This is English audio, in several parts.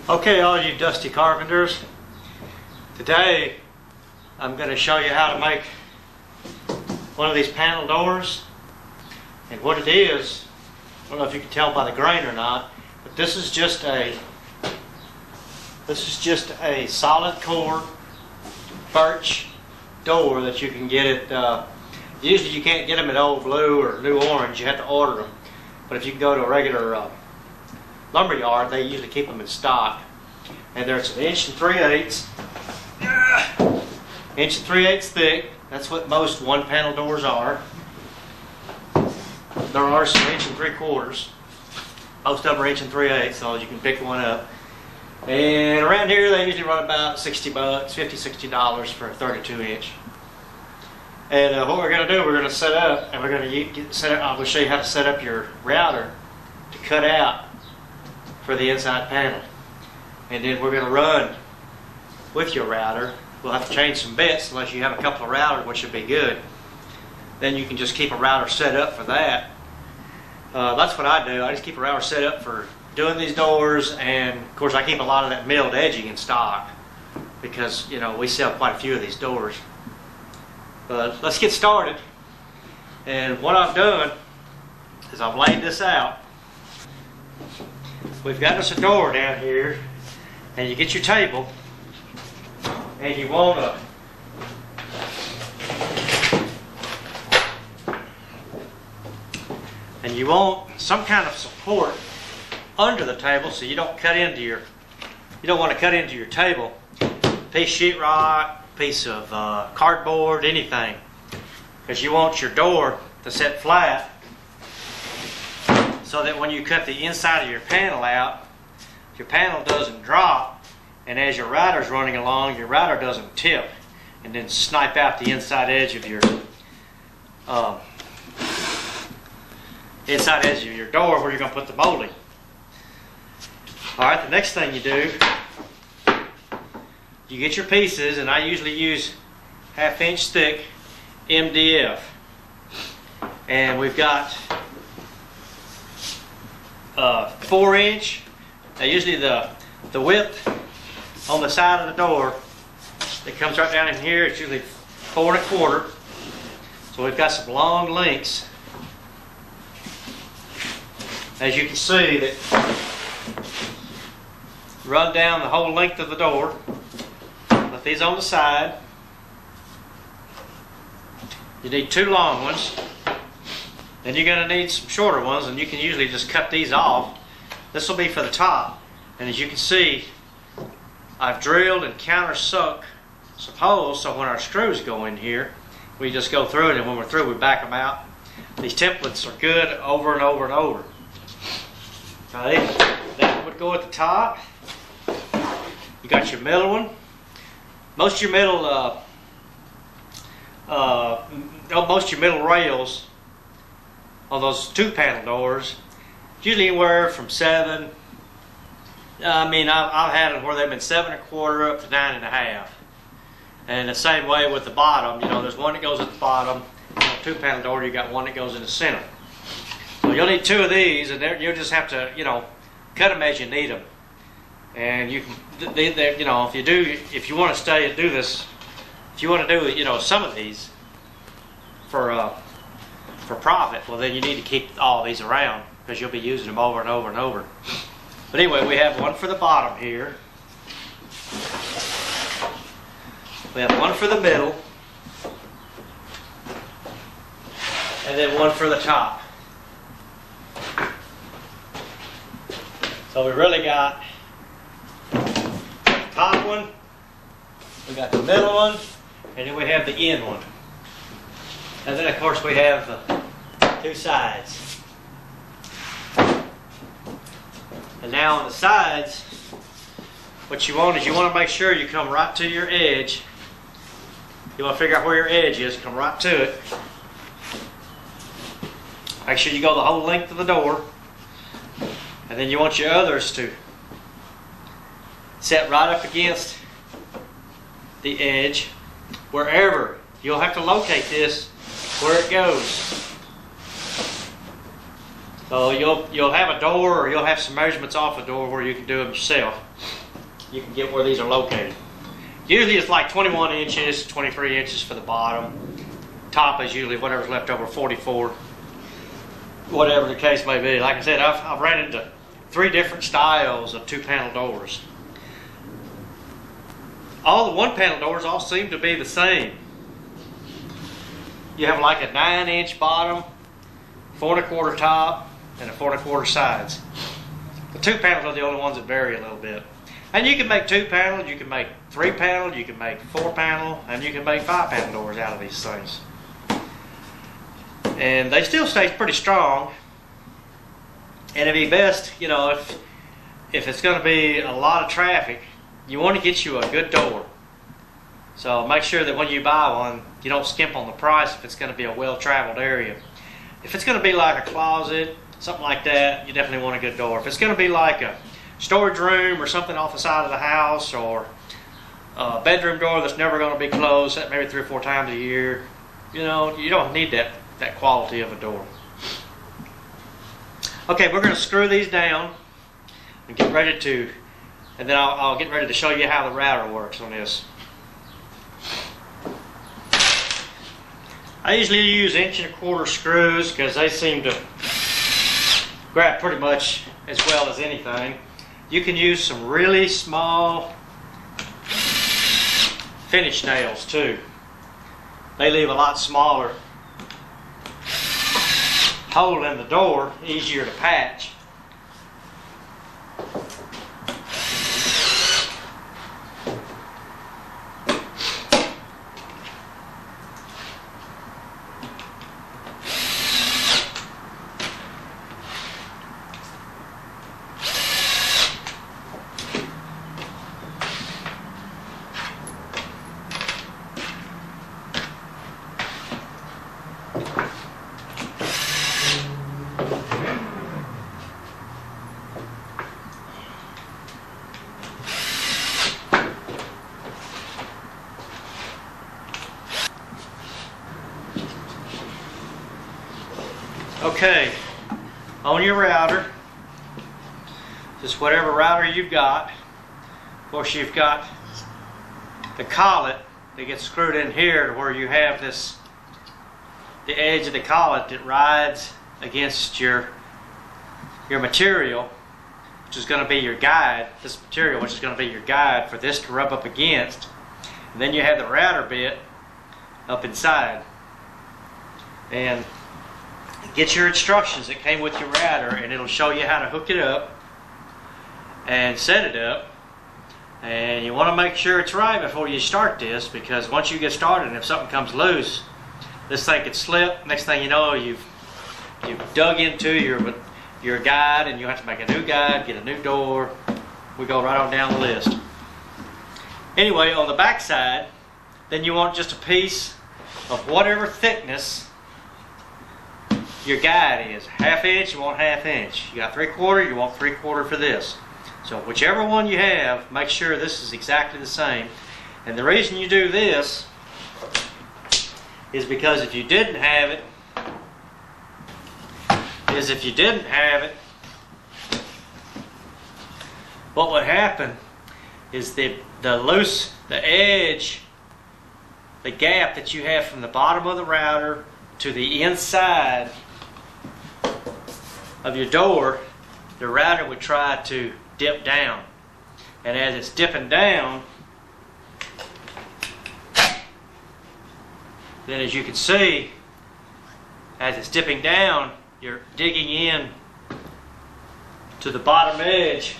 Okay, all you dusty carpenters, today I'm going to show you how to make one of these panel doors. And what it is, I don't know if you can tell by the grain or not, but this is just a solid core birch door that you can get at, usually you can't get them at Old Blue or New Orange, you have to order them. But if you go to a regular lumber yard, they usually keep them in stock. And there's 1 3/8 inch, 1 3/8 thick. That's what most one panel doors are. There are some 1 3/4. Most of them are 1 3/8, so you can pick one up. And around here they usually run about $60, $50–$60 for a 32 inch. And what we're going to do, we're going to set up, and we're going to get set up. I'm going to show you how to set up your router to cut out for the inside panel. And then we're going to run with your router. We'll have to change some bits unless you have a couple of routers, which would be good. Then you can just keep a router set up for that. That's what I do. I just keep a router set up for doing these doors, and of course I keep a lot of that milled edging in stock because, you know, we sell quite a few of these doors. But let's get started. And what I've done is I've laid this out. We've got us a door down here, and you get your table, and you want some kind of support under the table so you don't want to cut into your table. Piece of sheetrock, piece of cardboard, anything, because you want your door to set flat so that when you cut the inside of your panel out, your panel doesn't drop, and as your router's running along, your router doesn't tip and then snipe out the inside edge of your door where you're going to put the molding. Alright, the next thing you do, you get your pieces, and I usually use 1/2 inch thick MDF. And we've got 4 inch. Now usually the width on the side of the door that comes right down in here, it's usually 4 1/4. So we've got some long links, as you can see, that run down the whole length of the door. Put these on the side. You need 2 long ones. Then you're going to need some shorter ones, and you can usually just cut these off. This will be for the top. And as you can see, I've drilled and countersunk some holes, so when our screws go in here, we just go through it, and when we're through, we back them out. These templates are good over and over and over. Okay, that would go at the top. You got your middle one. Most of your middle rails on those 2 panel doors, usually anywhere from 7. I've had them where they've been 7 1/4 up to 9 1/2. And the same way with the bottom. You know, there's one that goes at the bottom. On a 2 panel door, you got one that goes in the center. So you'll need 2 of these, and you'll just have to, you know, cut them as you need them. And you can, you know, if you want to do this, if you want to do, you know, some of these for profit, well then you need to keep all these around because you'll be using them over and over and over. But anyway, we have one for the bottom here. We have one for the middle, and then one for the top. So we really got the top one, we got the middle one, and then we have the end one. And then of course we have the 2 sides. And now on the sides, what you want is you want to make sure you come right to your edge. You want to figure out where your edge is, come right to it. Make sure you go the whole length of the door. And then you want your others to set right up against the edge, wherever. You'll have to locate this where it goes. So you'll have a door, or you'll have some measurements off a door where you can do them yourself. you can get where these are located. Usually it's like 21 inches, 23 inches for the bottom. Top is usually whatever's left over, 44. Whatever the case may be. Like I said, I've ran into 3 different styles of 2-panel doors. All the 1-panel doors all seem to be the same. You have like a 9-inch bottom, 4 1/4 top, and a 4 1/4 sides. The 2 panels are the only ones that vary a little bit. And you can make 2 panel, you can make 3 panel, you can make 4 panel, and you can make 5 panel doors out of these things. And they still stay pretty strong. And it'd be best, you know, if it's going to be a lot of traffic, you want to get you a good door. So make sure that when you buy one, you don't skimp on the price if it's going to be a well-traveled area. If it's going to be like a closet, something like that, you definitely want a good door. If it's going to be like a storage room or something off the side of the house, or a bedroom door that's never going to be closed, maybe 3 or 4 times a year, you know, you don't need that quality of a door. Okay, we're going to screw these down and get ready to, and then I'll get ready to show you how the router works on this. I usually use 1 1/4 screws because they seem to grab pretty much as well as anything. You can use some really small finish nails too. They leave a lot smaller hole in the door, easier to patch. Okay, on your router, just whatever router you've got. Of course, you've got the collet that gets screwed in here to where you have the edge of the collet that rides against your material, which is going to be your guide. This material, which is going to be your guide for this to rub up against. And then you have the router bit up inside. And get your instructions that came with your router, and it'll show you how to hook it up and set it up. And you want to make sure it's right before you start this, because once you get started and if something comes loose, this thing could slip. Next thing you know, you've dug into your guide, and you have to make a new guide, get a new door. We go right on down the list. Anyway, on the back side, then you want just a piece of whatever thickness your guide is. 1/2 inch, you want 1/2 inch. You got 3 1/4, you want 3 1/4 for this. So whichever one you have, make sure this is exactly the same. And the reason you do this is because if you didn't have it, what would happen is the edge, the gap that you have from the bottom of the router to the inside of your door, the router would try to dip down. And as it's dipping down, then as you can see, as it's dipping down, you're digging in to the bottom edge.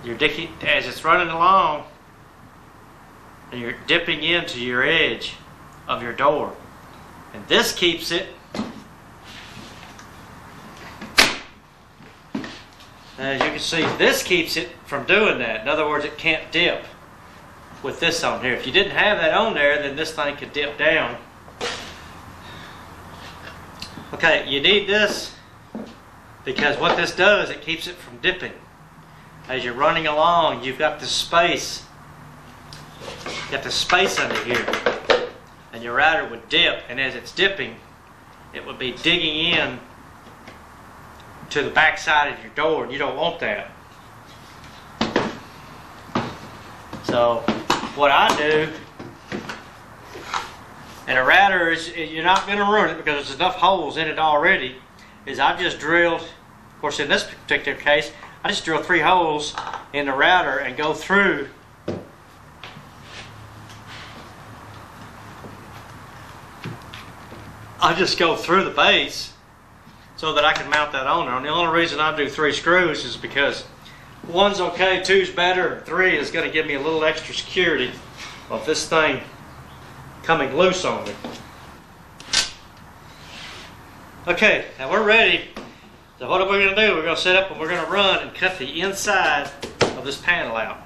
You're digging, as it's running along, and you're dipping into your edge of your door. And this keeps it, as you can see, this keeps it from doing that. In other words, it can't dip with this on here. If you didn't have that on there, then this thing could dip down. Okay, you need this because what this does, it keeps it from dipping. As you're running along, you've got the space. You've got the space under here. And your router would dip, and as it's dipping, it would be digging in to the back side of your door, and you don't want that. So what I do, and a router is, you're not going to ruin it because there's enough holes in it already, is I've just drilled, of course in this particular case, I just drill 3 holes in the router and go through the base so that I can mount that on there. And the only reason I do 3 screws is because 1's okay, 2's better, and 3 is going to give me a little extra security of this thing coming loose on me. Okay, now we're ready. So what are we going to do? We're going to set up and we're going to run and cut the inside of this panel out.